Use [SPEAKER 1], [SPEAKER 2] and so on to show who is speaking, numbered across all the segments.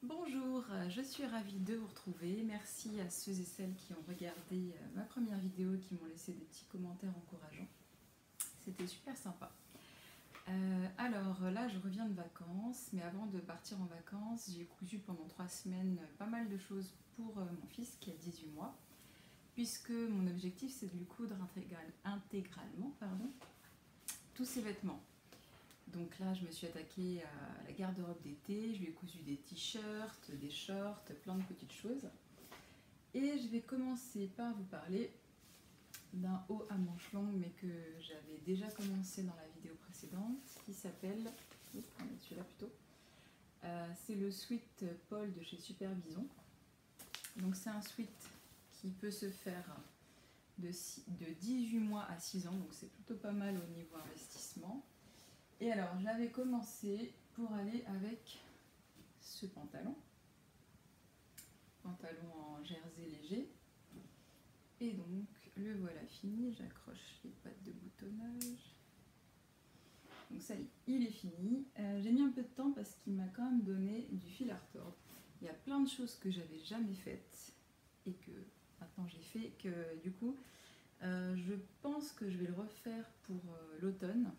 [SPEAKER 1] Bonjour, je suis ravie de vous retrouver. Merci à ceux et celles qui ont regardé ma première vidéo et qui m'ont laissé des petits commentaires encourageants. C'était super sympa. Alors là, je reviens de vacances, mais avant de partir en vacances, j'ai cousu pendant 3 semaines pas mal de choses pour mon fils qui a 18 mois, puisque mon objectif c'est de lui coudre intégralement tous ses vêtements. Donc là, je me suis attaquée à la garde-robe d'été, je lui ai cousu des t-shirts, des shorts, plein de petites choses. Et je vais commencer par vous parler d'un haut à manches longues, mais que j'avais déjà commencé dans la vidéo précédente, qui s'appelle, on va mettre celui-là plutôt, c'est le sweat Paul de chez Supervision. Donc c'est un sweat qui peut se faire de 18 mois à 6 ans, donc c'est plutôt pas mal au niveau investissement. Et alors j'avais commencé pour aller avec ce pantalon en jersey léger, et donc le voilà fini. J'accroche les pattes de boutonnage, donc ça y est, il est fini. J'ai mis un peu de temps parce qu'il m'a quand même donné du fil à retordre. Il y a plein de choses que j'avais jamais faites et que maintenant j'ai fait, que du coup je pense que je vais le refaire pour l'automne.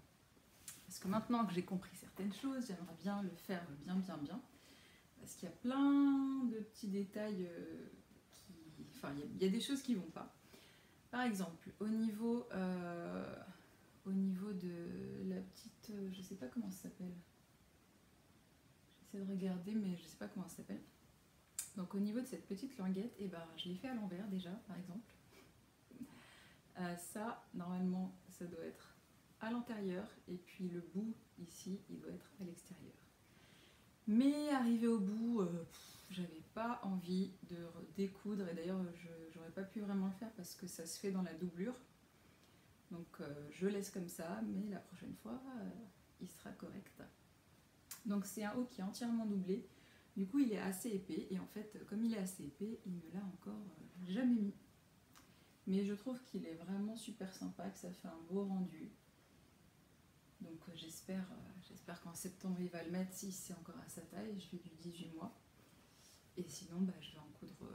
[SPEAKER 1] Parce que maintenant que j'ai compris certaines choses, j'aimerais bien le faire bien. Parce qu'il y a plein de petits détails qui... Enfin, il y a des choses qui vont pas. Par exemple, au niveau de la petite... je sais pas comment ça s'appelle. J'essaie de regarder, mais je sais pas comment ça s'appelle. Donc au niveau de cette petite languette, eh ben, je l'ai fait à l'envers déjà, par exemple. Ça, normalement, ça doit être à l'intérieur, et puis le bout ici, il doit être à l'extérieur. Mais arrivé au bout, j'avais pas envie de découdre, et d'ailleurs j'aurais pas pu vraiment le faire parce que ça se fait dans la doublure. Donc je laisse comme ça, mais la prochaine fois il sera correct. Donc c'est un haut qui est entièrement doublé, du coup il est assez épais, et en fait comme il est assez épais, il me l'a encore jamais mis. Mais je trouve qu'il est vraiment super sympa, que ça fait un beau rendu. Donc j'espère qu'en septembre il va le mettre, si c'est encore à sa taille. Je fais du 18 mois. Et sinon je vais en coudre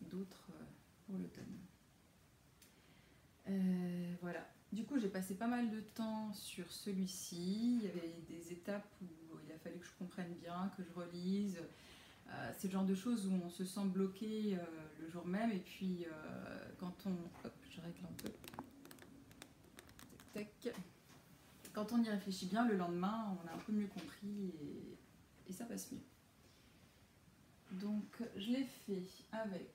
[SPEAKER 1] d'autres pour l'automne. Voilà. Du coup j'ai passé pas mal de temps sur celui-ci. Il y avait des étapes où il a fallu que je comprenne bien, que je relise. C'est le genre de choses où on se sent bloqué le jour même, et puis quand on... Hop, je règle un peu. Tac, tac. Quand on y réfléchit bien, le lendemain, on a un peu mieux compris, et ça passe mieux. Donc je l'ai fait avec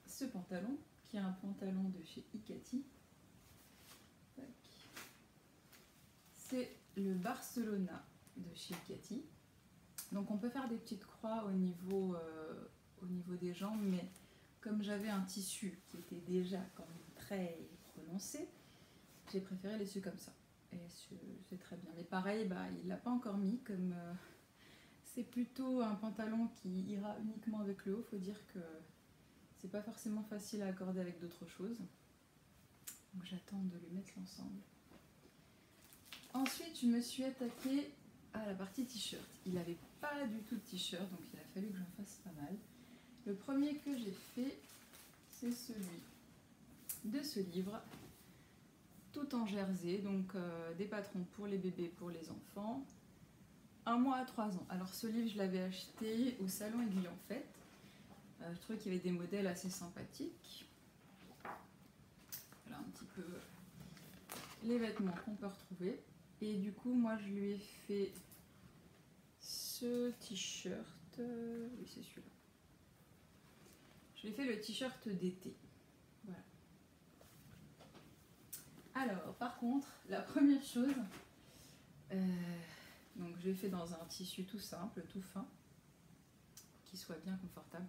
[SPEAKER 1] ce pantalon, qui est un pantalon de chez Icati. C'est le Barcelona de chez Icati. Donc on peut faire des petites croix au niveau des jambes, mais comme j'avais un tissu qui était déjà quand même très prononcé, j'ai préféré laisser comme ça. Et c'est très bien. Mais pareil, il l'a pas encore mis, comme c'est plutôt un pantalon qui ira uniquement avec le haut. Faut dire que c'est pas forcément facile à accorder avec d'autres choses. Donc j'attends de lui mettre l'ensemble. Ensuite, je me suis attaquée à la partie t-shirt. Il n'avait pas du tout de t-shirt, donc il a fallu que j'en fasse pas mal. Le premier que j'ai fait, c'est celui de ce livre, tout en jersey, donc des patrons pour les bébés, pour les enfants, 1 mois à 3 ans. Alors ce livre, je l'avais acheté au salon Aiguille en Fête. Je trouvais qu'il y avait des modèles assez sympathiques. Voilà un petit peu les vêtements qu'on peut retrouver. Et du coup, moi, je lui ai fait ce t-shirt. Oui, c'est celui-là. Je lui ai fait le t-shirt d'été. Voilà. Alors, par contre, la première chose, donc je l'ai fait dans un tissu tout simple, tout fin, qui soit bien confortable.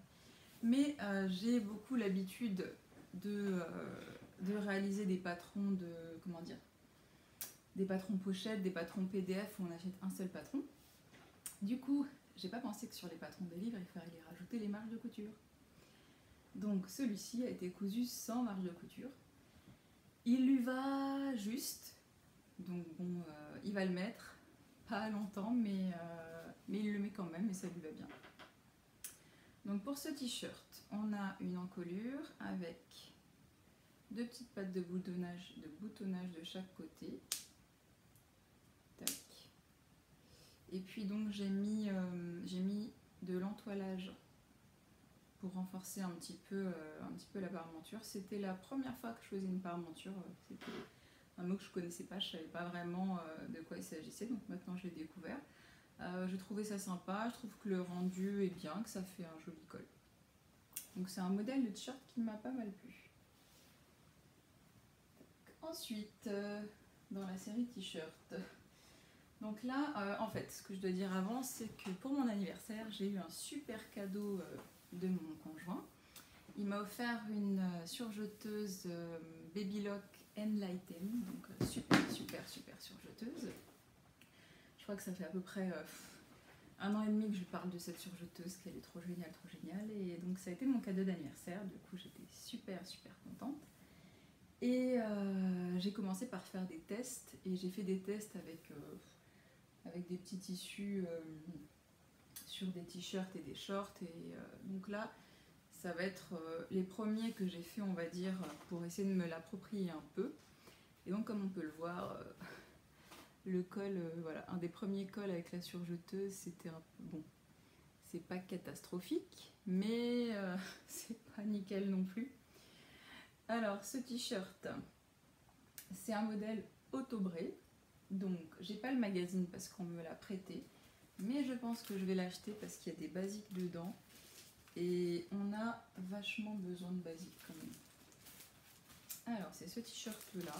[SPEAKER 1] Mais j'ai beaucoup l'habitude de réaliser des patrons de, comment dire, des patrons pochettes, des patrons PDF où on achète un seul patron. Du coup, j'ai pas pensé que sur les patrons des livres, il fallait les rajouter les marges de couture. Donc celui-ci a été cousu sans marge de couture. Il lui va juste, donc bon, il va le mettre, pas longtemps, mais il le met quand même et ça lui va bien. Donc pour ce t-shirt, on a une encolure avec 2 petites pattes de boutonnage de chaque côté. Tac. Et puis donc j'ai mis de l'entoilage pour renforcer un petit peu la parementure. C'était la première fois que je faisais une parementure. C'était un mot que je connaissais pas, je savais pas vraiment de quoi il s'agissait, donc maintenant je l'ai découvert. J'ai trouvé ça sympa, je trouve que le rendu est bien, que ça fait un joli col. Donc c'est un modèle de t-shirt qui m'a pas mal plu. Ensuite, dans la série t-shirt, donc là, en fait, ce que je dois dire avant, c'est que pour mon anniversaire, j'ai eu un super cadeau de mon conjoint. Il m'a offert une surjeteuse Babylock Enlighten, donc super surjeteuse. Je crois que ça fait à peu près 1 an et demi que je parle de cette surjeteuse, qu'elle est trop géniale. Et donc ça a été mon cadeau d'anniversaire, du coup j'étais super contente. Et j'ai commencé par faire des tests, et j'ai fait des tests avec des petits tissus sur des t-shirts et des shorts. Et donc là, ça va être les premiers que j'ai fait, on va dire, pour essayer de me l'approprier un peu. Et donc comme on peut le voir, le col, voilà, un des premiers cols avec la surjeteuse, c'était un peu bon. C'est pas catastrophique, mais c'est pas nickel non plus. Alors ce t-shirt, c'est un modèle Autobré, donc j'ai pas le magazine parce qu'on me l'a prêté, mais je pense que je vais l'acheter parce qu'il y a des basiques dedans et on a vachement besoin de basiques quand même. Alors c'est ce t-shirt là,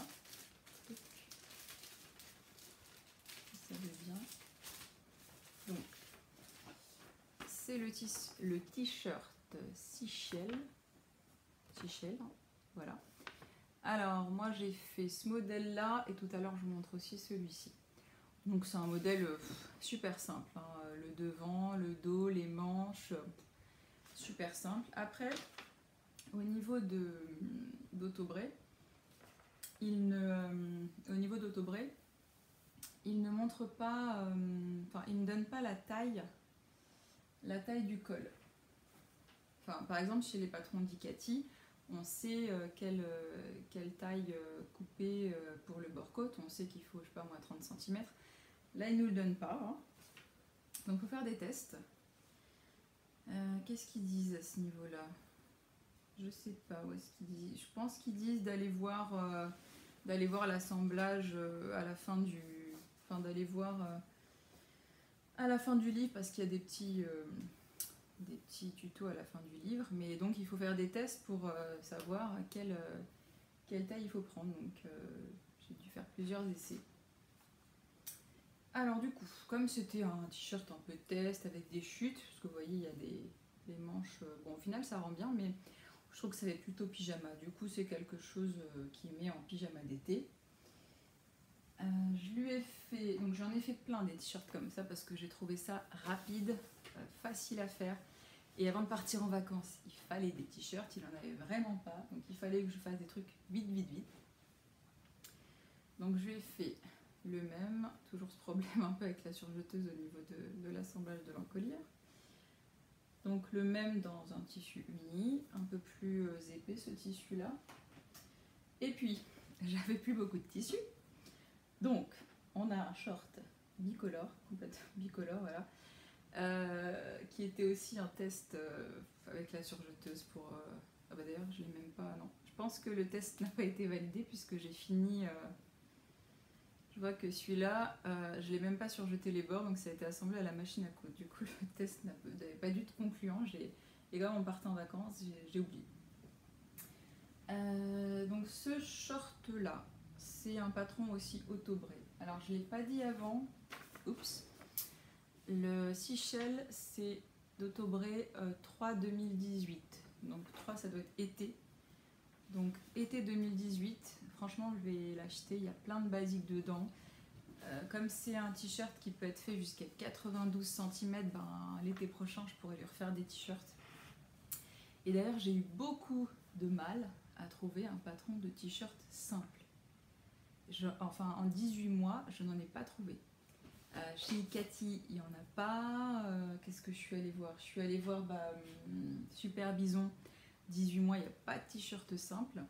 [SPEAKER 1] ça veut bien. Donc c'est le t-shirt Seychelles, voilà. Alors moi j'ai fait ce modèle là et tout à l'heure je vous montre aussi celui-ci. Donc c'est un modèle super simple, hein. Le devant, le dos, les manches, super simple. Après au niveau d'Autobré, il ne montre pas, il ne donne pas la taille du col. Enfin, par exemple chez les patrons Dicati, on sait quelle taille couper pour le bord-côte, on sait qu'il faut, je sais pas moi, 30 cm. Là, ils ne nous le donnent pas, hein. Donc, il faut faire des tests. Qu'est-ce qu'ils disent à ce niveau-là? Je sais pas où est-ce qu'ils disent. Je pense qu'ils disent d'aller voir l'assemblage à la fin du... Enfin, d'aller voir à la fin du livre, parce qu'il y a des petits tutos à la fin du livre. Mais donc, il faut faire des tests pour savoir quelle taille il faut prendre. Donc, j'ai dû faire plusieurs essais. Alors du coup, comme c'était un t-shirt un peu test avec des chutes, parce que vous voyez il y a des manches, bon au final ça rend bien, mais je trouve que ça fait plutôt pyjama, du coup c'est quelque chose qui met en pyjama d'été. Je lui ai fait, donc j'en ai fait plein des t-shirts comme ça parce que j'ai trouvé ça rapide, facile à faire, et avant de partir en vacances il fallait des t-shirts, il en avait vraiment pas, donc il fallait que je fasse des trucs vite. Donc je lui ai fait le même, toujours ce problème un peu avec la surjeteuse au niveau de l'assemblage de l'encolure. Donc le même dans un tissu uni, un peu plus épais ce tissu là. Et puis, j'avais plus beaucoup de tissu. Donc, on a un short bicolore, complètement bicolore, voilà. Qui était aussi un test avec la surjeteuse pour... Ah bah d'ailleurs, je l'ai même pas... Non, je pense que le test n'a pas été validé puisque j'ai fini... Je vois que celui-là, je l'ai même pas surjeté les bords, donc ça a été assemblé à la machine à coudre. Du coup, le test n'avait pas dû être concluant. Et quand on partait en vacances, j'ai oublié. Donc ce short-là, c'est un patron aussi Autobré. Alors, je ne l'ai pas dit avant. Oups. Le Seychelles, c'est d'Autobré 3 2018. Donc 3, ça doit être été. Donc été 2018, franchement je vais l'acheter, il y a plein de basiques dedans. Comme c'est un t-shirt qui peut être fait jusqu'à 92 cm, ben, l'été prochain je pourrais lui refaire des t-shirts. Et d'ailleurs j'ai eu beaucoup de mal à trouver un patron de t-shirt simple. Enfin en 18 mois je n'en ai pas trouvé. Chez Ikati, il n'y en a pas. Qu'est-ce que je suis allée voir? Je suis allée voir Super Bison, 18 mois, il n'y a pas de t-shirt simple.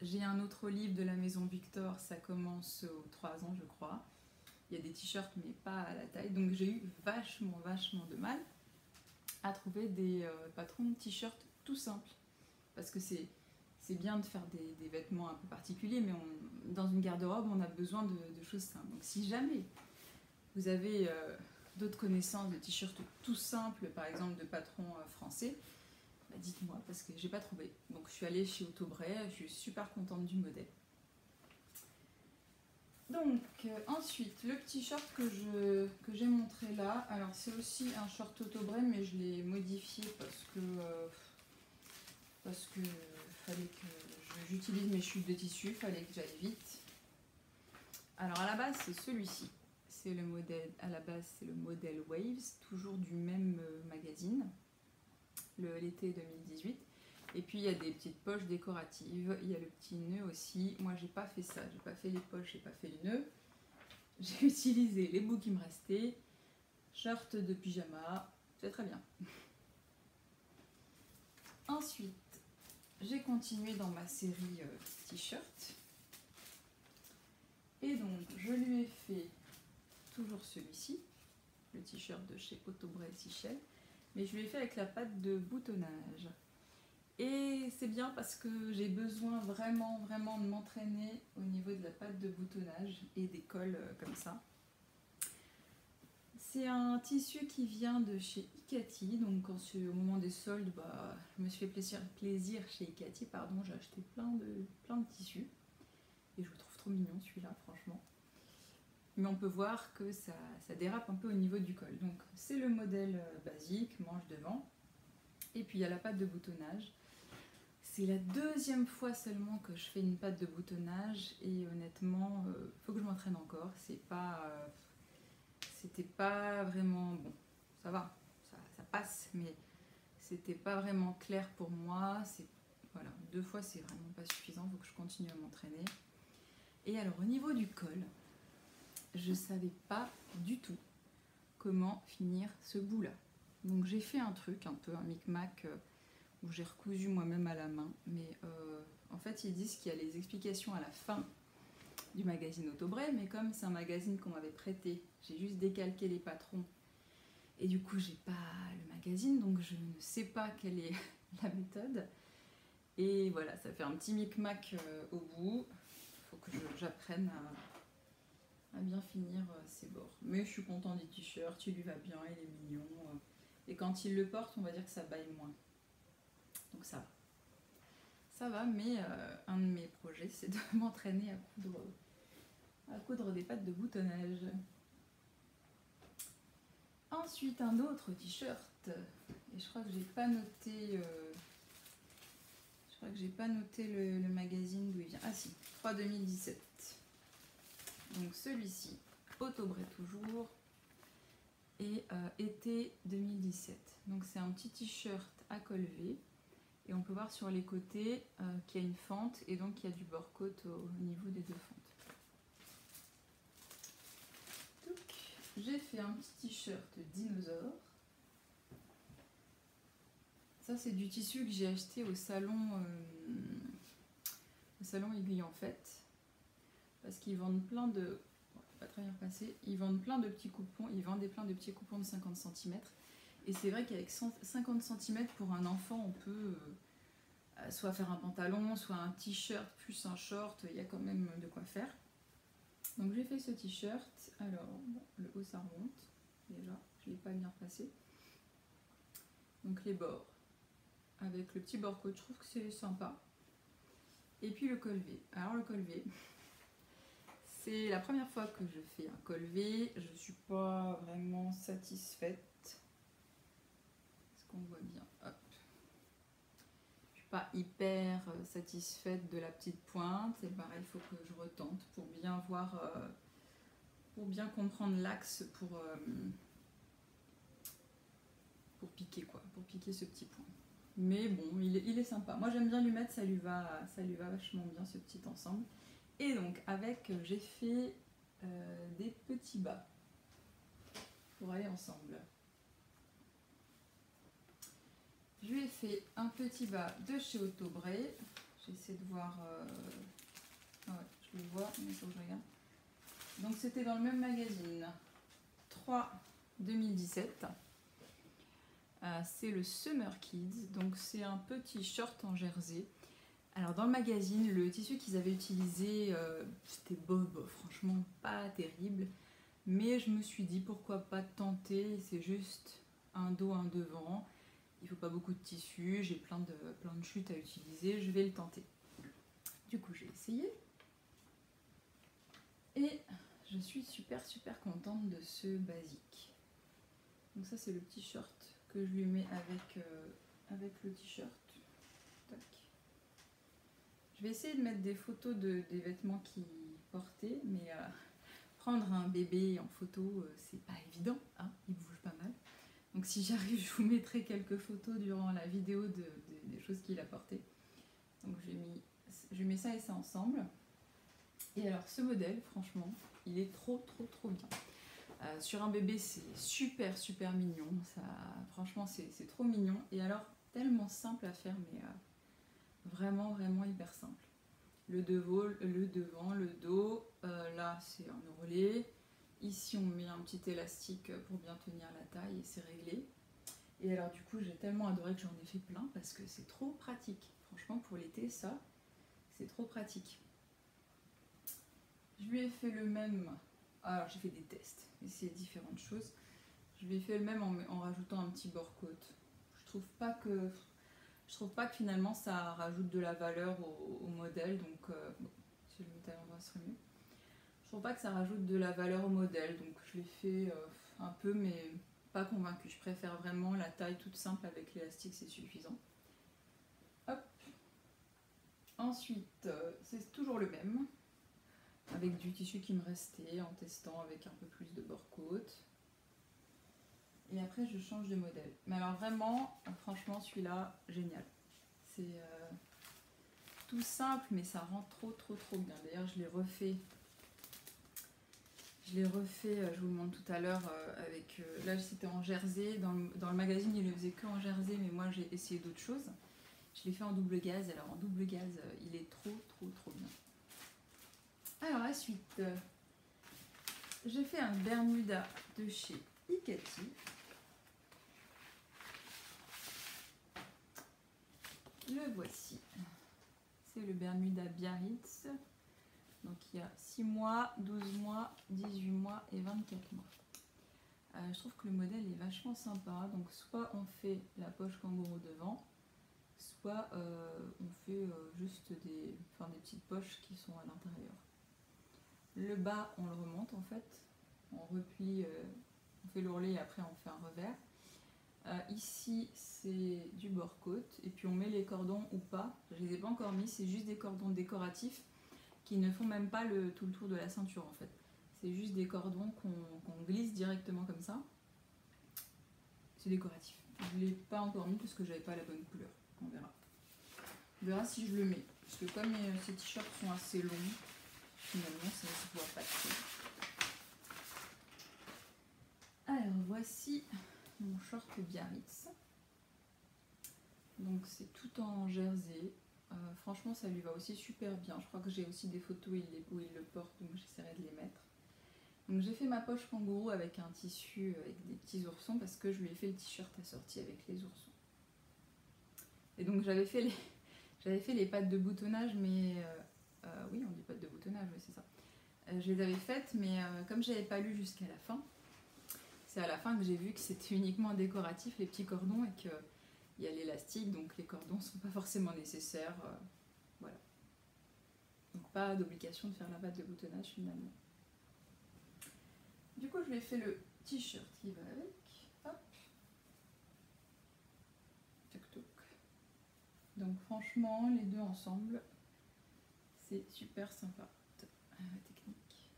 [SPEAKER 1] J'ai un autre livre de la maison Victor, ça commence aux 3 ans, je crois. Il y a des t-shirts, mais pas à la taille. Donc j'ai eu vachement de mal à trouver des patrons de t-shirts tout simples. Parce que c'est bien de faire des vêtements un peu particuliers, mais dans une garde-robe, on a besoin de choses simples. Donc si jamais vous avez d'autres connaissances de t-shirts tout simples, par exemple de patrons français, bah dites-moi, parce que j'ai pas trouvé. Donc je suis allée chez Autobray, je suis super contente du modèle. Donc ensuite, le petit short que j'ai montré là, alors c'est aussi un short Autobray, mais je l'ai modifié parce que fallait que j'utilise mes chutes de tissu, fallait que j'aille vite. Alors à la base c'est celui-ci, c'est le modèle, à la base c'est le modèle Waves, toujours du même magazine, l'été 2018. Et puis il y a des petites poches décoratives, il y a le petit nœud aussi. Moi j'ai pas fait ça, j'ai pas fait les poches, j'ai pas fait les nœuds. J'ai utilisé les bouts qui me restaient, short de pyjama, c'est très bien. Ensuite, j'ai continué dans ma série t-shirt. Et donc je lui ai fait toujours celui-ci, le t-shirt de chez Autobray Sichel, mais je lui ai fait avec la patte de boutonnage. Et c'est bien parce que j'ai besoin vraiment de m'entraîner au niveau de la patte de boutonnage et des cols comme ça. C'est un tissu qui vient de chez Ikati, donc quand c'est au moment des soldes, bah, je me suis fait plaisir chez Ikati, pardon, j'ai acheté plein de tissus. Et je le trouve trop mignon celui-là, franchement. Mais on peut voir que ça dérape un peu au niveau du col. Donc c'est le modèle basique, manche devant. Et puis il y a la patte de boutonnage. C'est la deuxième fois seulement que je fais une patte de boutonnage et honnêtement, faut que je m'entraîne encore. C'était pas vraiment bon. Ça va, ça passe, mais c'était pas vraiment clair pour moi. Voilà, 2 fois c'est vraiment pas suffisant. Faut que je continue à m'entraîner. Et alors au niveau du col, je savais pas du tout comment finir ce bout là. Donc j'ai fait un truc, un peu un micmac où j'ai recousu moi-même à la main, mais en fait ils disent qu'il y a les explications à la fin du magazine Autobray, mais comme c'est un magazine qu'on m'avait prêté, j'ai juste décalqué les patrons et du coup j'ai pas le magazine, donc je ne sais pas quelle est la méthode. Et voilà, ça fait un petit micmac au bout. Il faut que j'apprenne à bien finir ses bords. Mais je suis contente des t-shirts, il lui va bien, il est mignon. Et quand il le porte, on va dire que ça baille moins. Donc ça va. Ça va, mais un de mes projets, c'est de m'entraîner à coudre des pattes de boutonnage. Ensuite, un autre t-shirt. Et je crois que j'ai pas noté... le magazine d'où il vient. Ah si, 3 2017. Donc celui-ci, Autobray toujours, et été 2017. Donc c'est un petit t-shirt à col V, et on peut voir sur les côtés qu'il y a une fente, et donc il y a du bord-côte au niveau des 2 fentes. J'ai fait un petit t-shirt dinosaure. Ça c'est du tissu que j'ai acheté au salon Aiguille en Fête, parce qu'ils vendent plein de... pas très bien passé, ils vendent plein de petits coupons, ils vendaient plein de petits coupons de 50 cm. Et c'est vrai qu'avec 50 cm pour un enfant, on peut soit faire un pantalon, soit un t-shirt plus un short, il y a quand même de quoi faire. Donc j'ai fait ce t-shirt. Alors, bon, le haut ça remonte, déjà, je ne l'ai pas bien passé. Donc les bords, avec le petit bord côte, je trouve que c'est sympa. Et puis le col V. Alors le col V, c'est la première fois que je fais un col V, je ne suis pas vraiment satisfaite. Est-ce qu'on voit bien? Hop. Je suis pas hyper satisfaite de la petite pointe. C'est pareil, il faut que je retente pour bien voir, pour bien comprendre l'axe, pour piquer quoi, pour piquer ce petit point. Mais bon, il est sympa. Moi j'aime bien lui mettre, ça lui va vachement bien ce petit ensemble. Et donc avec, j'ai fait des petits bas. pour aller ensemble. Je lui ai fait un petit bas de chez Autobray. J'essaie de voir... Ah ouais, je le vois, mais il faut que je regarde. Donc c'était dans le même magazine. 3 2017. C'est le Summer Kids. Donc c'est un petit short en jersey. Alors dans le magazine, le tissu qu'ils avaient utilisé, c'était bof, franchement pas terrible. Mais je me suis dit pourquoi pas tenter, c'est juste un dos, un devant. Il faut pas beaucoup de tissu, j'ai plein de chutes à utiliser, je vais le tenter. Du coup j'ai essayé. Et je suis super contente de ce basique. Donc ça c'est le t-shirt que je lui mets avec le t-shirt. Je vais essayer de mettre des photos des vêtements qu'il portait, mais prendre un bébé en photo, c'est pas évident, hein, il bouge pas mal. Donc si j'arrive, je vous mettrai quelques photos durant la vidéo des choses qu'il a portées. Donc je mets ça et ça ensemble. Et alors ce modèle, franchement, il est trop bien. Sur un bébé, c'est super mignon. Ça, franchement, c'est trop mignon. Et alors, tellement simple à faire, mais vraiment hyper simple. Le devant, le dos. Là, c'est un ourlet. Ici, on met un petit élastique pour bien tenir la taille et c'est réglé. Et alors, du coup, j'ai tellement adoré que j'en ai fait plein parce que c'est trop pratique. Franchement, pour l'été, ça, c'est trop pratique. Je lui ai fait le même. Alors, j'ai fait des tests, essayer différentes choses. Je lui ai fait le même en rajoutant un petit bord-côte. Je trouve pas que finalement ça rajoute de la valeur au modèle, donc bon, si je le mettais à l'endroit, ce serait mieux. Je trouve pas que ça rajoute de la valeur au modèle, donc je l'ai fait un peu, mais pas convaincue. Je préfère vraiment la taille toute simple avec l'élastique, c'est suffisant. Hop. Ensuite, c'est toujours le même, avec du tissu qui me restait, en testant avec un peu plus de bord-côte. Et après, je change de modèle. Mais alors vraiment, franchement, celui-là, génial. C'est tout simple, mais ça rend trop bien. D'ailleurs, je l'ai refait. Je vous le montre tout à l'heure, avec... là, c'était en jersey. Dans le magazine, il le faisait que en jersey, mais moi, j'ai essayé d'autres choses. Je l'ai fait en double gaze. Alors, en double gaze, il est trop bien. Alors, la suite. J'ai fait un Bermuda de chez Ikati. Le voici. C'est le Bermuda Biarritz. Donc il y a 6 mois, 12 mois, 18 mois et 24 mois. Je trouve que le modèle est vachement sympa. Donc soit on fait la poche kangourou devant, soit on fait juste des petites poches qui sont à l'intérieur. Le bas, on le remonte en fait. On replie, on fait l'ourlet et après on fait un revers. Ici c'est du bord-côte et puis on met les cordons ou pas, je les ai pas encore mis, c'est juste des cordons décoratifs qui ne font même pas tout le tour de la ceinture en fait. C'est juste des cordons qu'on glisse directement comme ça. C'est décoratif. Je ne l'ai pas encore mis parce que j'avais pas la bonne couleur. On verra. On verra si je le mets. Parce que comme ces t-shirts sont assez longs, finalement ça va pouvoir passer. Alors voici mon short Biarritz. Donc c'est tout en jersey. Franchement ça lui va aussi super bien. Je crois que j'ai aussi des photos où il le porte, donc j'essaierai de les mettre. Donc j'ai fait ma poche kangourou avec un tissu avec des petits oursons parce que je lui ai fait le t-shirt assorti avec les oursons. Et donc j'avais fait les pattes de boutonnage, mais oui on dit pattes de boutonnage, oui, c'est ça. Je les avais faites, mais comme j'avais pas lu jusqu'à la fin, c'est à la fin que j'ai vu que c'était uniquement décoratif les petits cordons et qu'il y a l'élastique, donc les cordons sont pas forcément nécessaires. Voilà. Donc pas d'obligation de faire la patte de boutonnage finalement. Du coup je lui ai fait le t-shirt qui va avec. Hop. Toc toc. Donc franchement les deux ensemble, c'est super sympa. Technique.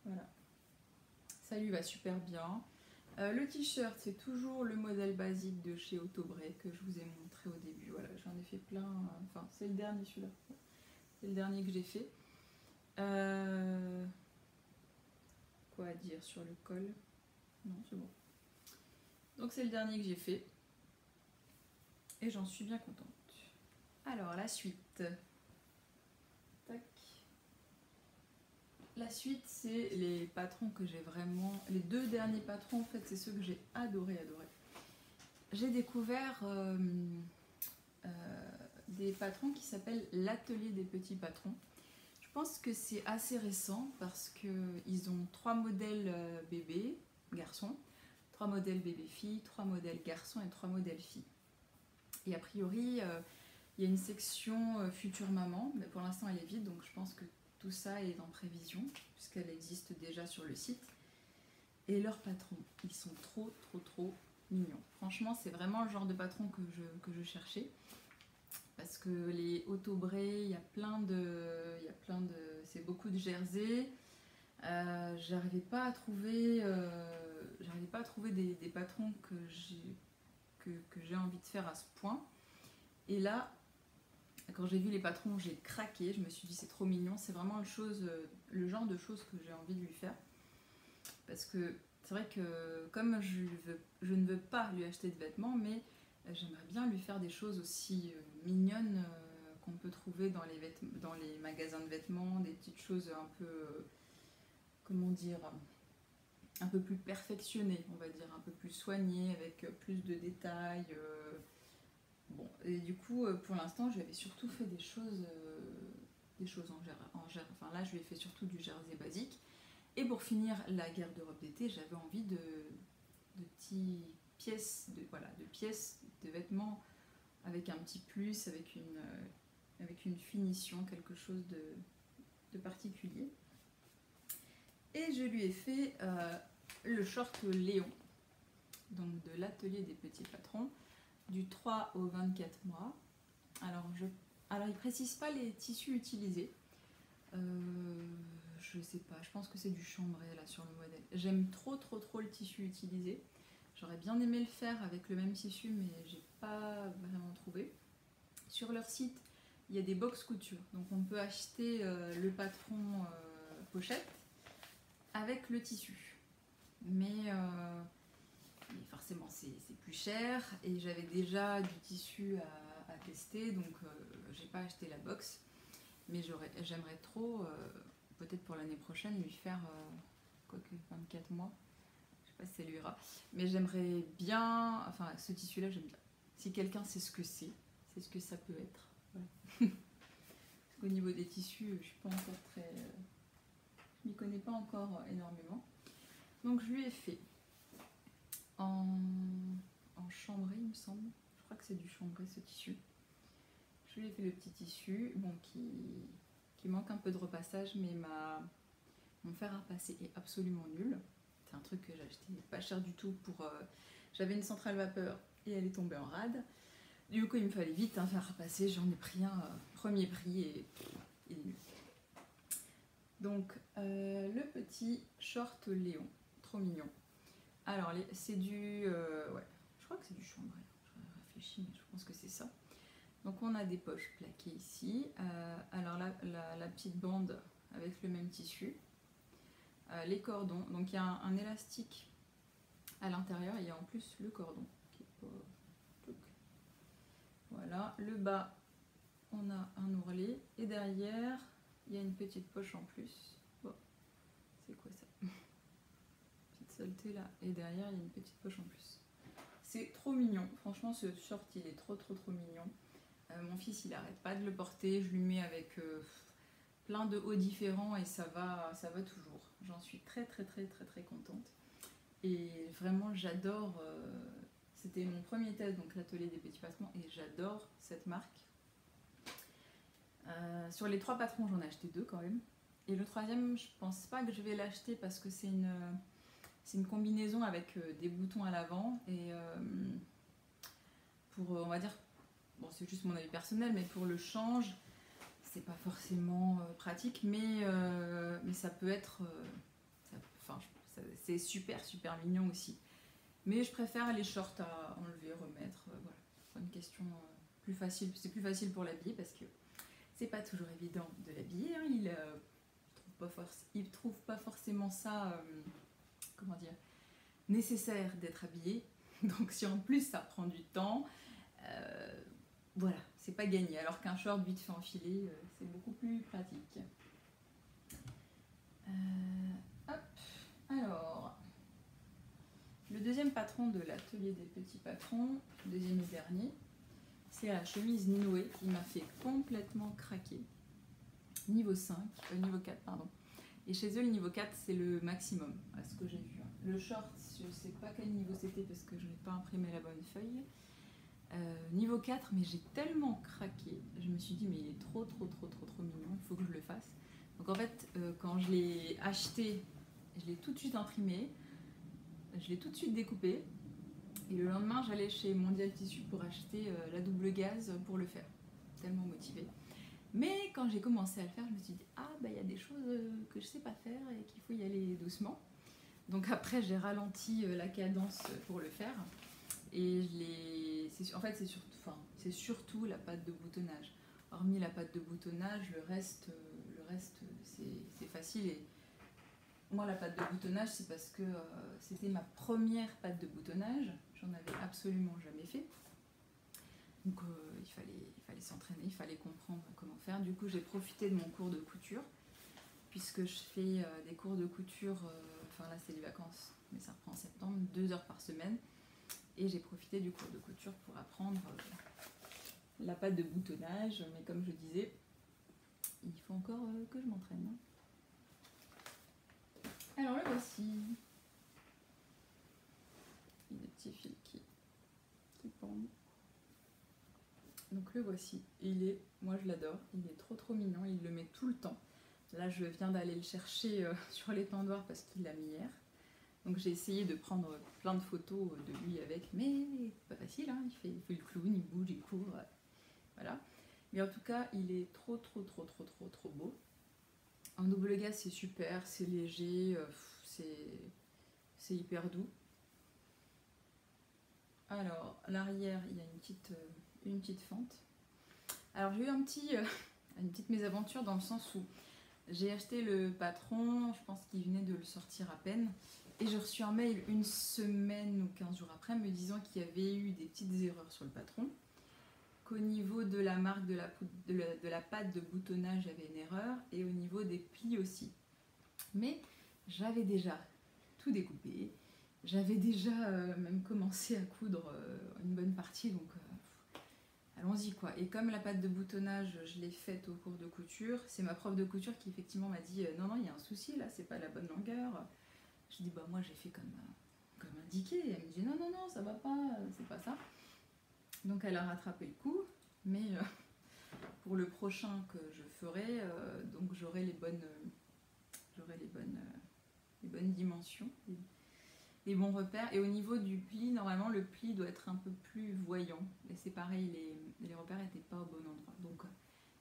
[SPEAKER 1] Voilà. Ça lui va super bien. Le t-shirt, c'est toujours le modèle basique de chez Autobray que je vous ai montré au début. Voilà, j'en ai fait plein. Enfin, c'est le dernier celui-là. C'est le dernier que j'ai fait. Quoi quoi à dire sur le col. Non, c'est bon. Donc c'est le dernier que j'ai fait. Et j'en suis bien contente. Alors la suite. Tac. La suite, c'est les patrons que j'ai vraiment... Les 2 derniers patrons, en fait, c'est ceux que j'ai adoré. J'ai découvert des patrons qui s'appellent l'atelier des petits patrons. Je pense que c'est assez récent parce qu'ils ont 3 modèles bébés, garçons, 3 modèles bébés-filles, 3 modèles garçons et 3 modèles filles. Et a priori, il y a une section future maman, mais pour l'instant elle est vide, donc je pense que tout ça est en prévision, puisqu'elle existe déjà sur le site. Et leurs patrons, ils sont trop mignons. Franchement, c'est vraiment le genre de patron que je cherchais. Parce que les auto-brais, il y a plein de... c'est beaucoup de jersey. J'arrivais pas à trouver des patrons que j'ai envie de faire à ce point. Et là, quand j'ai vu les patrons, j'ai craqué. Je me suis dit c'est trop mignon. C'est vraiment le genre de choses que j'ai envie de lui faire. Parce que c'est vrai que comme je ne veux pas lui acheter de vêtements, mais j'aimerais bien lui faire des choses aussi mignonnes qu'on peut trouver dans les magasins de vêtements, des petites choses un peu, comment dire, un peu plus perfectionnées, on va dire, un peu plus soignées, avec plus de détails. Bon, et du coup, pour l'instant, j'avais surtout fait des choses en jersey. Enfin là, je lui ai fait surtout du jersey basique. Et pour finir la garde-robe d'été, j'avais envie de pièces de vêtements avec un petit plus, avec une finition, quelque chose de particulier. Et je lui ai fait le short Léon, donc de l'atelier des petits patrons, du 3 au 24 mois. Alors il ne précise pas les tissus utilisés. Je sais pas, je pense que c'est du chambray là sur le modèle. J'aime trop le tissu utilisé. J'aurais bien aimé le faire avec le même tissu, mais j'ai pas vraiment trouvé. Sur leur site, il y a des box couture, donc on peut acheter le patron pochette avec le tissu. Mais forcément c'est plus cher et j'avais déjà du tissu à tester, donc j'ai pas acheté la box. Mais j'aimerais trop, peut-être pour l'année prochaine, lui faire quoique 24 mois. Je sais pas si ça lui ira. Mais j'aimerais bien, enfin ce tissu-là, j'aime bien. Si quelqu'un sait ce que c'est ce que ça peut être. Voilà. Parce qu'au niveau des tissus, je suis pas encore très... je m'y connais pas encore énormément. Donc je lui ai fait en chambray, il me semble. Je crois que c'est du chambray ce tissu. Je lui ai fait le petit tissu, bon, qui manque un peu de repassage, mais mon fer à repasser est absolument nul. C'est un truc que j'ai acheté pas cher du tout pour... j'avais une centrale vapeur et elle est tombée en rade. Du coup, il me fallait vite un fer à repasser. J'en ai pris un premier prix et il est nul. Donc, le petit short Léon, trop mignon. Alors, c'est du... ouais, je crois que c'est du chambray. Je réfléchis, mais je pense que c'est ça. Donc on a des poches plaquées ici, alors la petite bande avec le même tissu, les cordons, donc il y a un élastique à l'intérieur et il y a en plus le cordon. Voilà, le bas on a un ourlet et derrière il y a une petite poche en plus. Bon, c'est quoi ça? Petite saleté là, et derrière il y a une petite poche en plus. C'est trop mignon, franchement ce short il est trop mignon. Mon fils il arrête pas de le porter, je lui mets avec plein de hauts différents et ça va toujours. J'en suis très contente. Et vraiment j'adore, c'était mon premier test, donc l'atelier des petits patrons, et j'adore cette marque. Sur les 3 patrons j'en ai acheté 2 quand même. Et le troisième je pense pas que je vais l'acheter parce que c'est une combinaison avec des boutons à l'avant et pour on va dire... Bon, c'est juste mon avis personnel, mais pour le change, c'est pas forcément pratique, mais ça peut être... c'est super mignon aussi. Mais je préfère les shorts à enlever, remettre, voilà. C'est une question plus facile. C'est plus facile pour l'habiller parce que c'est pas toujours évident de l'habiller, hein. Je trouve trouvent pas forcément ça, comment dire, nécessaire d'être habillé. Donc si en plus ça prend du temps, voilà, c'est pas gagné. Alors qu'un short vite fait enfilé, c'est beaucoup plus pratique. Hop, alors, le deuxième patron de l'atelier des petits patrons, deuxième et dernier, c'est la chemise Noé qui m'a fait complètement craquer. Niveau 5, niveau 4, pardon. Et chez eux, le niveau 4, c'est le maximum, à ce que j'ai vu. Le short, je sais pas quel niveau c'était parce que je n'ai pas imprimé la bonne feuille. Niveau 4, mais j'ai tellement craqué, je me suis dit mais il est trop mignon, il faut que je le fasse. Donc en fait, quand je l'ai acheté, je l'ai tout de suite imprimé, je l'ai tout de suite découpé, et le lendemain j'allais chez Mondial Tissu pour acheter la double gaze pour le faire, tellement motivée. Mais quand j'ai commencé à le faire, je me suis dit ah bah il y a des choses que je sais pas faire et qu'il faut y aller doucement. Donc après j'ai ralenti la cadence pour le faire. Et en fait, c'est surtout la pâte de boutonnage. Hormis la pâte de boutonnage, le reste c'est facile. Et moi, la pâte de boutonnage, c'est parce que c'était ma première pâte de boutonnage. J'en avais absolument jamais fait. Donc il fallait s'entraîner, il fallait comprendre comment faire. Du coup, j'ai profité de mon cours de couture, puisque je fais des cours de couture, enfin là c'est les vacances, mais ça reprend en septembre, 2 heures par semaine. Et j'ai profité du cours de couture pour apprendre la pâte de boutonnage. Mais comme je disais, il faut encore que je m'entraîne. Alors le voici. Il y a des petits fils qui pendent. Donc le voici. Moi je l'adore. Il est trop mignon. Il le met tout le temps. Là je viens d'aller le chercher sur l'étendoir parce qu'il l'a mis hier. Donc j'ai essayé de prendre plein de photos de lui avec, mais c'est pas facile, hein. Il fait le clown, il bouge, il court, voilà. Mais en tout cas, il est trop beau. En double gaze, c'est super, c'est léger, c'est hyper doux. Alors, à l'arrière, il y a une petite fente. Alors j'ai eu une petite mésaventure dans le sens où j'ai acheté le patron, je pense qu'il venait de le sortir à peine. Et j'ai reçu un mail une semaine ou 15 jours après me disant qu'il y avait eu des petites erreurs sur le patron, qu'au niveau de la marque de la pâte de boutonnage, il y avait une erreur, et au niveau des plis aussi. Mais j'avais déjà tout découpé, j'avais déjà même commencé à coudre une bonne partie, donc allons-y quoi. Et comme la pâte de boutonnage, je l'ai faite au cours de couture, c'est ma prof de couture qui effectivement m'a dit non, il y a un souci là, c'est pas la bonne longueur. Je dis bah moi j'ai fait comme indiqué. Et elle me dit non, ça va pas, c'est pas ça. Donc elle a rattrapé le coup, mais pour le prochain que je ferai, donc j'aurai les bonnes dimensions, les bons repères. Et au niveau du pli, normalement le pli doit être un peu plus voyant. Et c'est pareil, les repères n'étaient pas au bon endroit. Donc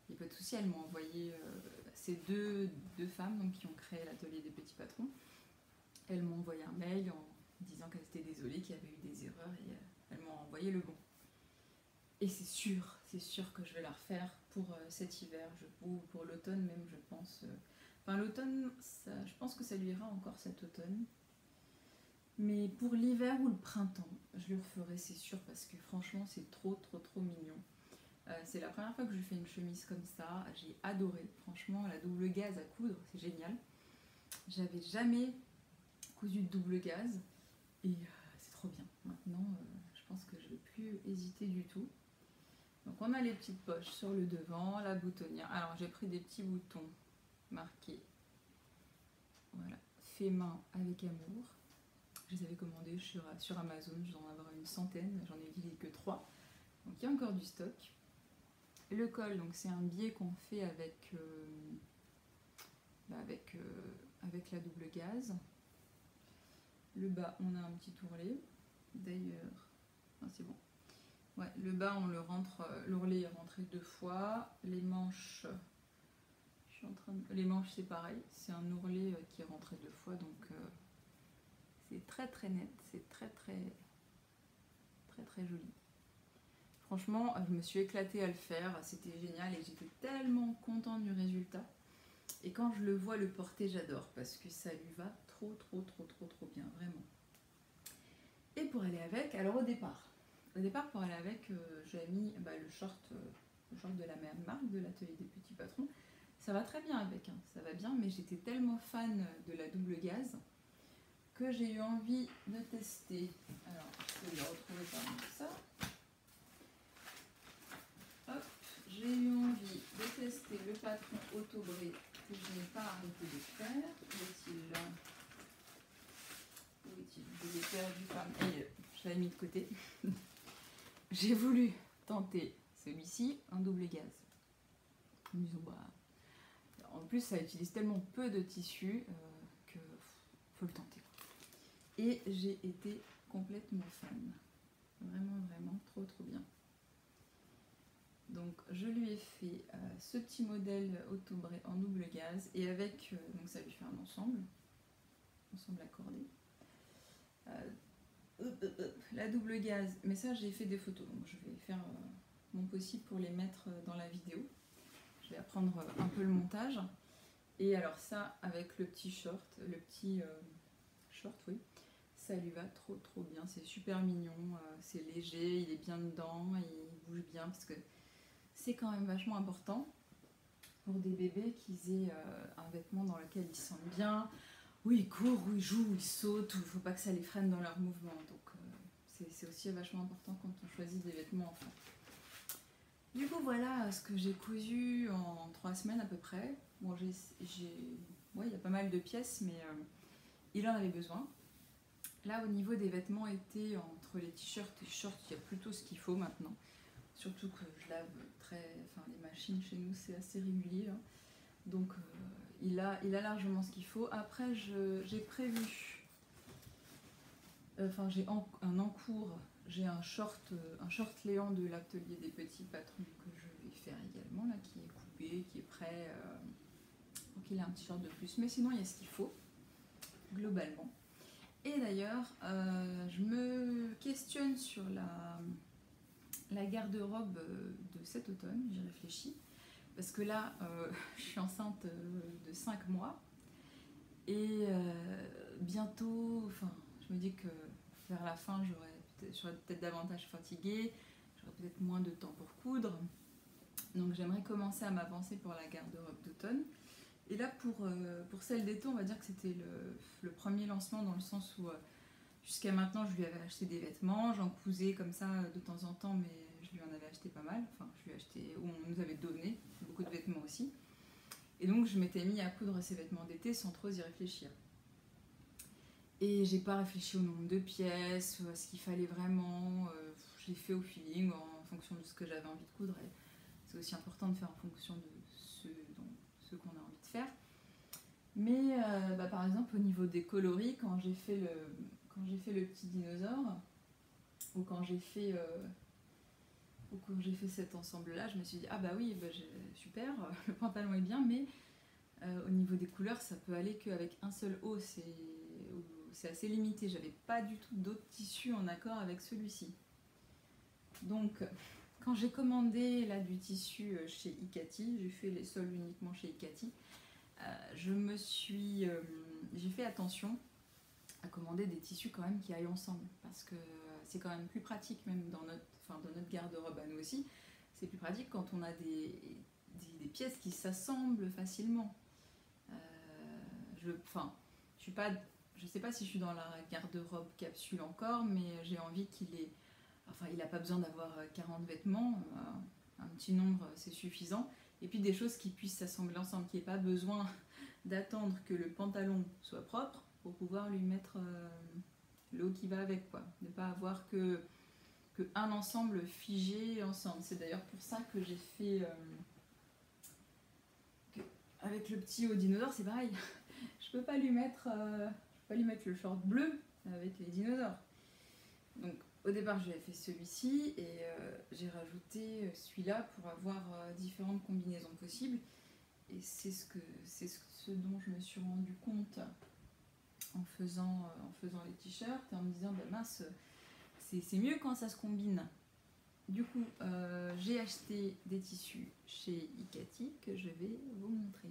[SPEAKER 1] il n'y a pas de souci, elles m'ont envoyé ces deux femmes donc, qui ont créé l'atelier des petits patrons. Elles m'ont envoyé un mail en disant qu'elles étaient désolées, qu'il y avait eu des erreurs et elles m'ont envoyé le bon. Et c'est sûr que je vais la refaire pour cet hiver, ou pour l'automne même, je pense. Enfin l'automne, je pense que ça lui ira encore cet automne. Mais pour l'hiver ou le printemps, je le referai, c'est sûr, parce que franchement c'est trop mignon. C'est la première fois que je fais une chemise comme ça, j'ai adoré. Franchement, la double gaze à coudre, c'est génial. J'avais jamais cousu de double gaze et c'est trop bien. Maintenant je pense que je ne vais plus hésiter du tout. Donc on a les petites poches sur le devant, la boutonnière. Alors j'ai pris des petits boutons marqués, voilà, fait main avec amour. Je les avais commandés sur Amazon, je dois en avoir une centaine, j'en ai utilisé que 3. Donc il y a encore du stock. Le col, donc c'est un biais qu'on fait avec la double gaze. Le bas, on a un petit ourlet. D'ailleurs, c'est bon. Ouais, le bas, on le rentre, l'ourlet est rentré 2 fois. Les manches, les manches c'est pareil. C'est un ourlet qui est rentré 2 fois, donc c'est très net, c'est très joli. Franchement, je me suis éclatée à le faire, c'était génial et j'étais tellement contente du résultat. Et quand je le vois le porter, j'adore parce que ça lui va trop bien, vraiment. Et pour aller avec, alors au départ pour aller avec, j'ai mis le short de la même marque, de l'atelier des petits patrons. Ça va très bien avec, hein, ça va bien, mais j'étais tellement fan de la double gaze que j'ai eu envie de tester. Alors, je vais le retrouver parmi ça. Hop, j'ai eu envie de tester le patron Autobré que je n'ai pas arrêté de faire. Où est-il là? Où est-il? Je l'ai perdu parmi... Je l'avais mis de côté. J'ai voulu tenter celui-ci en double gaz. Disons, en plus, ça utilise tellement peu de tissu que faut le tenter. Et j'ai été complètement fan. Vraiment, trop bien. Donc, je lui ai fait ce petit modèle Autobré en double gaz et avec, donc ça lui fait un ensemble accordé. La double gaz, mais ça j'ai fait des photos, donc je vais faire mon possible pour les mettre dans la vidéo. Je vais apprendre un peu le montage. Et alors ça, avec le petit short, oui, ça lui va trop bien. C'est super mignon, c'est léger, il est bien dedans, il bouge bien parce que c'est quand même vachement important pour des bébés qu'ils aient un vêtement dans lequel ils se sentent bien, où ils courent, où ils jouent, où ils sautent, où il ne faut pas que ça les freine dans leur mouvement. Donc c'est aussi vachement important quand on choisit des vêtements enfants. Du coup, voilà ce que j'ai cousu en 3 semaines à peu près. Bon, il y a pas mal de pièces, mais il en avait besoin. Là, au niveau des vêtements été, entre les t-shirts et les shorts, il y a plutôt ce qu'il faut maintenant. Surtout que je lave les machines chez nous, c'est assez régulier. Hein. Donc, il a largement ce qu'il faut. Après, j'ai prévu... j'ai un encours, j'ai un short Léon de l'atelier des petits patrons que je vais faire également, là, qui est coupé, qui est prêt pour qu'il ait un petit short de plus. Mais sinon, il y a ce qu'il faut, globalement. Et d'ailleurs, je me questionne sur la garde-robe de cet automne, j'y réfléchis. Parce que là, je suis enceinte de 5 mois. Et bientôt, je me dis que vers la fin, j'aurais peut-être davantage fatiguée, j'aurais peut-être moins de temps pour coudre. Donc j'aimerais commencer à m'avancer pour la garde-robe d'automne. Et là, pour celle d'été, on va dire que c'était le premier lancement dans le sens où jusqu'à maintenant, je lui avais acheté des vêtements, j'en cousais comme ça de temps en temps, mais je lui en avais acheté pas mal. Enfin, je lui ai acheté, ou on nous avait donné beaucoup de vêtements aussi. Et donc, je m'étais mis à coudre ces vêtements d'été sans trop y réfléchir. Et j'ai pas réfléchi au nombre de pièces, à ce qu'il fallait vraiment. Je l'ai fait au feeling, en fonction de ce que j'avais envie de coudre. Et c'est aussi important de faire en fonction de ce qu'on a envie de faire. Mais par exemple, au niveau des coloris, quand j'ai fait le petit dinosaure, ou quand j'ai fait cet ensemble-là, je me suis dit, ah bah oui, super, le pantalon est bien, mais au niveau des couleurs, ça peut aller qu'avec un seul haut, c'est assez limité. J'avais pas du tout d'autres tissus en accord avec celui-ci. Donc, quand j'ai commandé là du tissu chez Ikati, j'ai fait les sols uniquement chez Ikati, j'ai fait attention à commander des tissus quand même qui aillent ensemble, parce que c'est quand même plus pratique, même dans notre garde-robe à nous aussi, c'est plus pratique quand on a des pièces qui s'assemblent facilement. Je sais pas si je suis dans la garde-robe capsule encore, mais j'ai envie il n'a pas besoin d'avoir 40 vêtements, un petit nombre c'est suffisant, et puis des choses qui puissent s'assembler ensemble, qu'il n'y ait pas besoin d'attendre que le pantalon soit propre pour pouvoir lui mettre le haut qui va avec, quoi. Ne pas avoir que un ensemble figé ensemble. C'est d'ailleurs pour ça que j'ai fait avec le petit haut dinosaure, c'est pareil. Je peux pas lui mettre le short bleu avec les dinosaures. Donc au départ j'avais fait celui-ci et j'ai rajouté celui-là pour avoir différentes combinaisons possibles. Et c'est ce dont je me suis rendu compte en faisant les t-shirts et en me disant mince, c'est mieux quand ça se combine. Du coup, j'ai acheté des tissus chez Ikati que je vais vous montrer.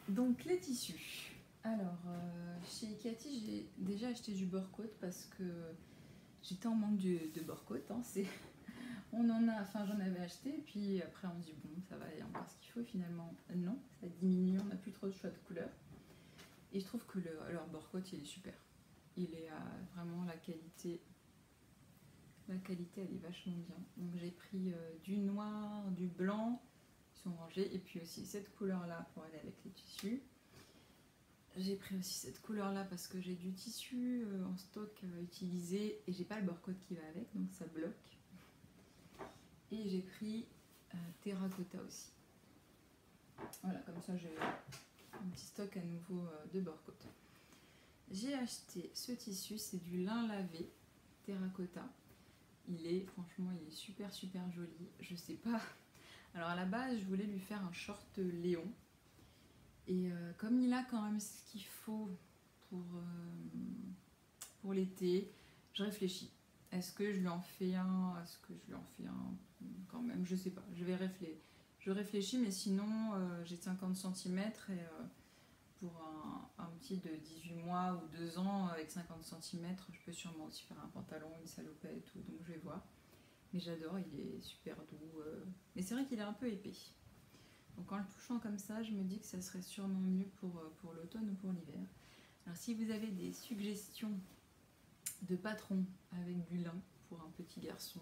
[SPEAKER 1] Donc les tissus. Alors, chez Cathy, j'ai déjà acheté du Borcote parce que j'étais en manque de Borcote. Hein, on en a, enfin j'en avais acheté, et puis après on se dit bon, ça va, il y a encore ce qu'il faut. Finalement, non, ça diminue, on n'a plus trop de choix de couleurs. Et je trouve que leur Borcote, il est super. Il est vraiment la qualité. La qualité, elle est vachement bien. Donc j'ai pris du noir, du blanc, ils sont rangés, et puis aussi cette couleur-là pour aller avec les tissus. J'ai pris aussi cette couleur-là parce que j'ai du tissu en stock utilisé et j'ai pas le Borcote qui va avec, donc ça bloque. Et j'ai pris terracotta aussi. Voilà, comme ça j'ai un petit stock à nouveau de Borcote. J'ai acheté ce tissu, c'est du lin lavé terracotta. Franchement, il est super super joli. Je sais pas. Alors à la base, je voulais lui faire un short Léon. Et comme il a quand même ce qu'il faut pour l'été, je réfléchis. Est-ce que je lui en fais un? Est-ce que je lui en fais un quand même? Je sais pas. Je réfléchis, mais sinon, j'ai 50 cm et pour un petit de 18 mois ou 2 ans avec 50 cm, je peux sûrement aussi faire un pantalon, une salopette et tout, donc je vais voir. Mais j'adore, il est super doux. Mais c'est vrai qu'il est un peu épais. Donc en le touchant comme ça, je me dis que ça serait sûrement mieux pour l'automne ou pour l'hiver. Alors si vous avez des suggestions de patrons avec du lin pour un petit garçon,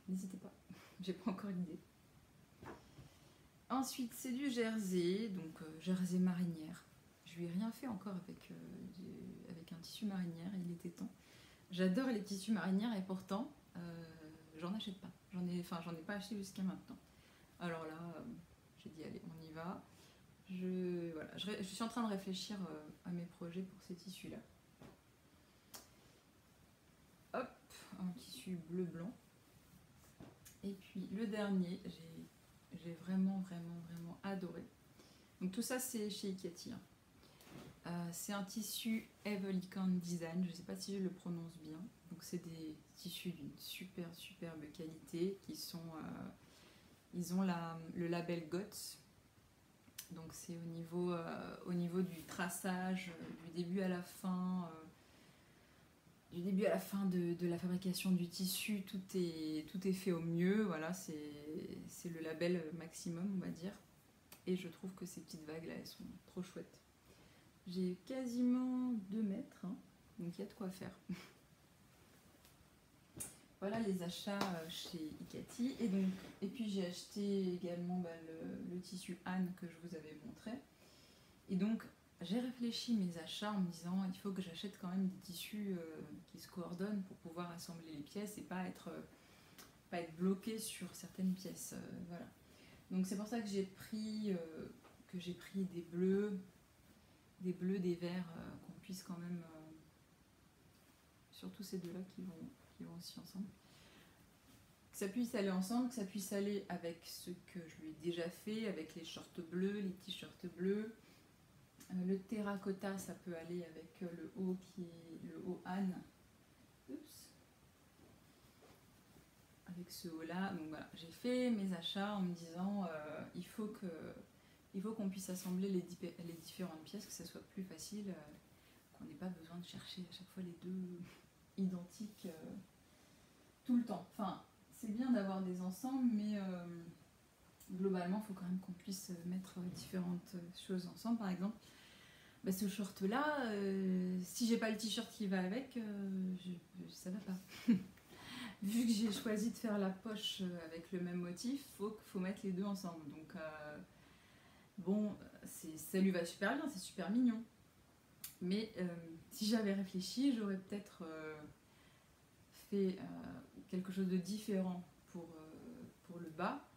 [SPEAKER 1] n'hésitez pas, j'ai pas encore l'idée. Ensuite c'est du jersey, donc jersey marinière. Je lui ai rien fait encore avec un tissu marinière, il était temps. J'adore les tissus marinières et pourtant j'en achète pas. J'en ai pas acheté jusqu'à maintenant. Alors là, j'ai dit allez, on y va. Je suis en train de réfléchir à mes projets pour ces tissus-là. Hop, un tissu bleu-blanc. Et puis le dernier, j'ai vraiment adoré. Donc tout ça, c'est chez Ikati. C'est un tissu Evelican Design, je ne sais pas si je le prononce bien. Donc c'est des tissus d'une superbe qualité qui sont... ils ont le label GOTS. Donc c'est au niveau du traçage, du début à la fin, de la fabrication du tissu, tout est fait au mieux. Voilà, c'est le label maximum, on va dire. Et je trouve que ces petites vagues là, elles sont trop chouettes. J'ai quasiment 2 mètres, hein, donc il y a de quoi faire. Voilà les achats chez Ikati. Et puis j'ai acheté également le tissu Anne que je vous avais montré. Et donc j'ai réfléchi mes achats en me disant il faut que j'achète quand même des tissus qui se coordonnent pour pouvoir assembler les pièces et pas être bloqué sur certaines pièces. Voilà. Donc c'est pour ça que j'ai pris des bleus, des verts, qu'on puisse quand même... surtout ces deux-là qui vont aussi ensemble. Que ça puisse aller ensemble, que ça puisse aller avec ce que je lui ai déjà fait, avec les shorts bleus, les t-shirts bleus. Le terracotta, ça peut aller avec le haut qui est le haut Anne. Oups. Avec ce haut-là. Donc voilà, j'ai fait mes achats en me disant il faut qu'on puisse assembler les différentes pièces, que ça soit plus facile, qu'on n'ait pas besoin de chercher à chaque fois les deux identiques tout le temps. Enfin, c'est bien d'avoir des ensembles, mais globalement, il faut quand même qu'on puisse mettre différentes choses ensemble. Par exemple, ce short-là, si j'ai pas le t-shirt qui va avec, ça va pas. Vu que j'ai choisi de faire la poche avec le même motif, faut mettre les deux ensemble. Donc, bon, ça lui va super bien, c'est super mignon. Mais si j'avais réfléchi, j'aurais peut-être fait quelque chose de différent pour le bas,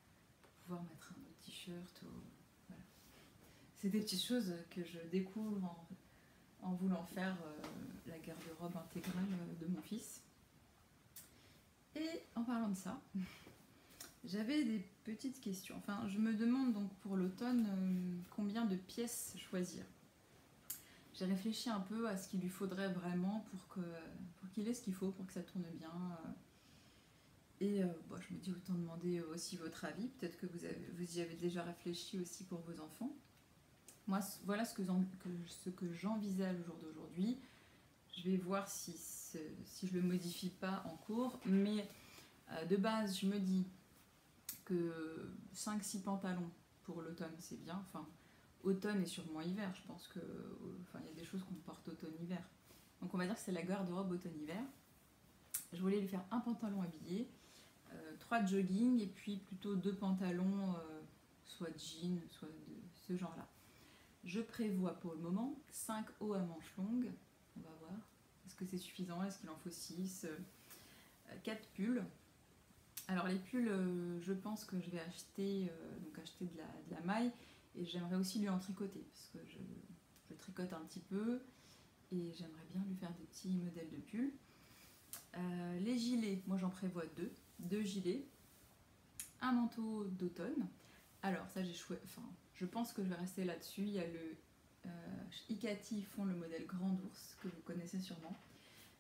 [SPEAKER 1] pour pouvoir mettre un autre t-shirt. Voilà. C'est des petites choses que je découvre en voulant faire la garde-robe intégrale de mon fils. Et en parlant de ça, j'avais des petites questions. Enfin, je me demande donc pour l'automne combien de pièces choisir. J'ai réfléchi un peu à ce qu'il lui faudrait vraiment pour qu'il ait ce qu'il faut, pour que ça tourne bien. Et je me dis autant demander aussi votre avis. Peut-être que vous y avez déjà réfléchi aussi pour vos enfants. Moi, voilà ce que j'envisage au jour d'aujourd'hui. Je vais voir si je le modifie pas en cours, mais de base, je me dis que 5-6 pantalons pour l'automne, c'est bien. Enfin, automne et sûrement hiver, je pense que il y a des choses qu'on porte automne-hiver. Donc on va dire que c'est la garde-robe automne-hiver. Je voulais lui faire un pantalon habillé, 3 de jogging et puis plutôt 2 pantalons, soit de jean, soit de ce genre-là. Je prévois pour le moment 5 hauts à manches longues. On va voir. Est-ce que c'est suffisant? Est-ce qu'il en faut 6? 4 pulls. Alors les pulls, je pense que je vais acheter de la maille et j'aimerais aussi lui en tricoter parce que je tricote un petit peu et j'aimerais bien lui faire des petits modèles de pulls. Les gilets, moi j'en prévois 2 gilets, un manteau d'automne. Alors ça je pense que je vais rester là-dessus. Il y a le Ikati font le modèle Grand Ours que vous connaissez sûrement.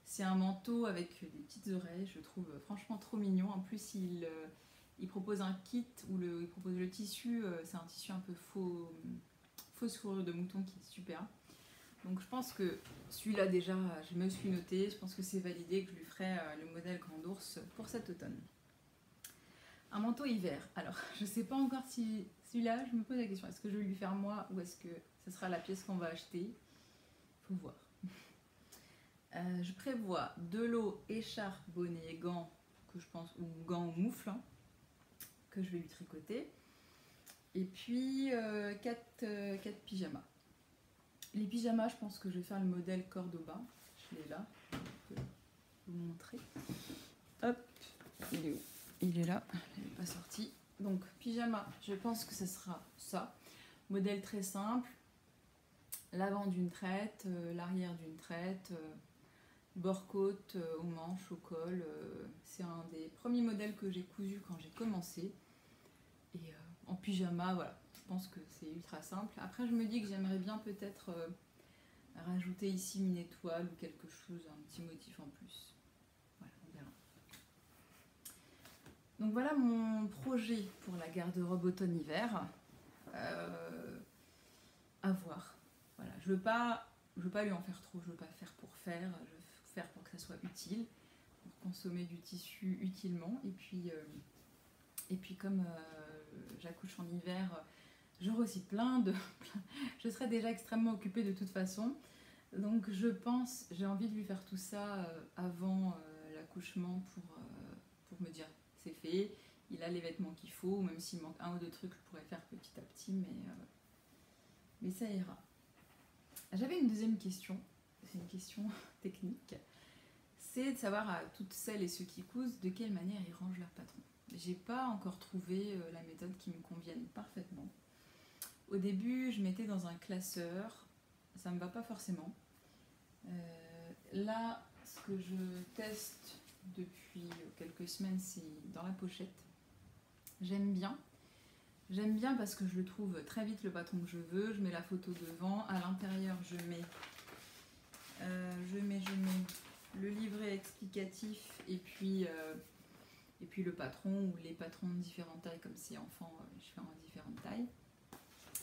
[SPEAKER 1] C'est un manteau avec des petites oreilles, je trouve franchement trop mignon. En plus, il propose un kit où il propose le tissu, c'est un tissu un peu fausse fourrure de mouton qui est super. Donc je pense que celui-là déjà, je me suis notée, je pense que c'est validé que je lui ferai le modèle Grand Ours pour cet automne. Un manteau hiver. Alors, je ne sais pas encore si celui-là, je me pose la question, est-ce que je vais lui faire moi ou est-ce que ce sera la pièce qu'on va acheter? Faut voir. Je prévois de l'eau, écharpe, bonnet et gants, que je pense, ou gants ou moufles, hein, que je vais lui tricoter. Et puis 4 pyjamas. Les pyjamas, je pense que je vais faire le modèle Cordoba. Je l'ai là, je peux vous montrer. Hop, il est où? Il est là, il n'est pas sorti. Donc pyjama, je pense que ce sera ça. Modèle très simple. L'avant d'une traite, l'arrière d'une traite. Bord-côte aux manches, au col. C'est un des premiers modèles que j'ai cousu quand j'ai commencé. Et en pyjama, voilà, je pense que c'est ultra simple. Après, je me dis que j'aimerais bien peut-être rajouter ici une étoile ou quelque chose, un petit motif en plus. Voilà, on verra. Donc voilà mon projet pour la garde-robe automne-hiver. À voir. Voilà, je veux pas lui en faire trop, je veux pas faire pour faire, je veux faire pour que ça soit utile, pour consommer du tissu utilement. Et puis comme j'accouche en hiver, j'aurai aussi je serai déjà extrêmement occupée de toute façon. Donc je pense, j'ai envie de lui faire tout ça avant l'accouchement pour me dire c'est fait, il a les vêtements qu'il faut, même s'il manque 1 ou 2 trucs, je pourrais faire petit à petit, mais ça ira. J'avais une deuxième question, c'est une question technique, c'est de savoir à toutes celles et ceux qui cousent de quelle manière ils rangent leur patron. J'ai pas encore trouvé la méthode qui me convienne parfaitement. Au début, je mettais dans un classeur, ça me va pas forcément. Là, ce que je teste depuis quelques semaines, c'est dans la pochette. J'aime bien. J'aime bien parce que je le trouve très vite le patron que je veux. Je mets la photo devant. À l'intérieur, je mets le livret explicatif et puis le patron ou les patrons de différentes tailles. Comme c'est enfant, je fais en différentes tailles.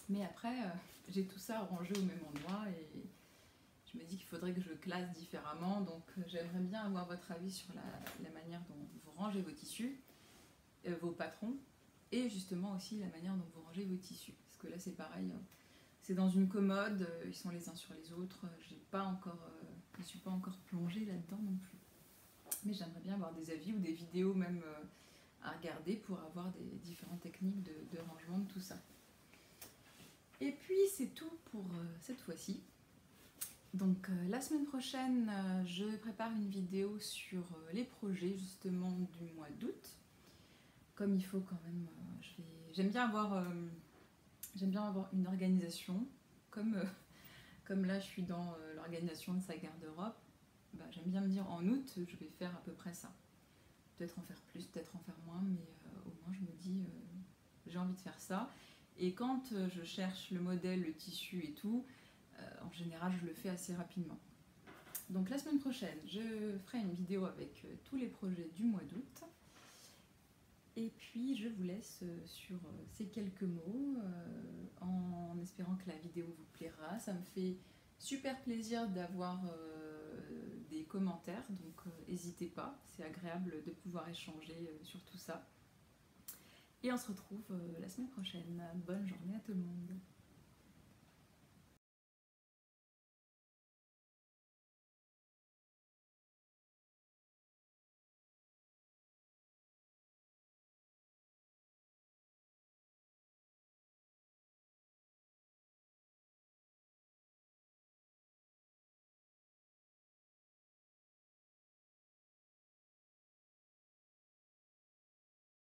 [SPEAKER 1] Mais après, j'ai tout ça rangé au même endroit et je me dis qu'il faudrait que je classe différemment. Donc j'aimerais bien avoir votre avis sur la manière dont vous rangez vos tissus, vos patrons. Et justement aussi la manière dont vous rangez vos tissus. Parce que là c'est pareil, c'est dans une commode, ils sont les uns sur les autres. Je ne suis pas encore plongée là-dedans non plus. Mais j'aimerais bien avoir des avis ou des vidéos même à regarder pour avoir des différentes techniques de rangement de tout ça. Et puis c'est tout pour cette fois-ci. Donc la semaine prochaine, je prépare une vidéo sur les projets justement du mois d'août. Comme il faut quand même, j'aime bien avoir une organisation, comme là je suis dans l'organisation de sa garde-robe, j'aime bien me dire en août je vais faire à peu près ça. Peut-être en faire plus, peut-être en faire moins, mais au moins je me dis j'ai envie de faire ça. Et quand je cherche le modèle, le tissu et tout, en général je le fais assez rapidement. Donc la semaine prochaine, je ferai une vidéo avec tous les projets du mois d'août. Et puis je vous laisse sur ces quelques mots en espérant que la vidéo vous plaira. Ça me fait super plaisir d'avoir des commentaires, donc n'hésitez pas, c'est agréable de pouvoir échanger sur tout ça. Et on se retrouve la semaine prochaine. Bonne journée à tout le monde.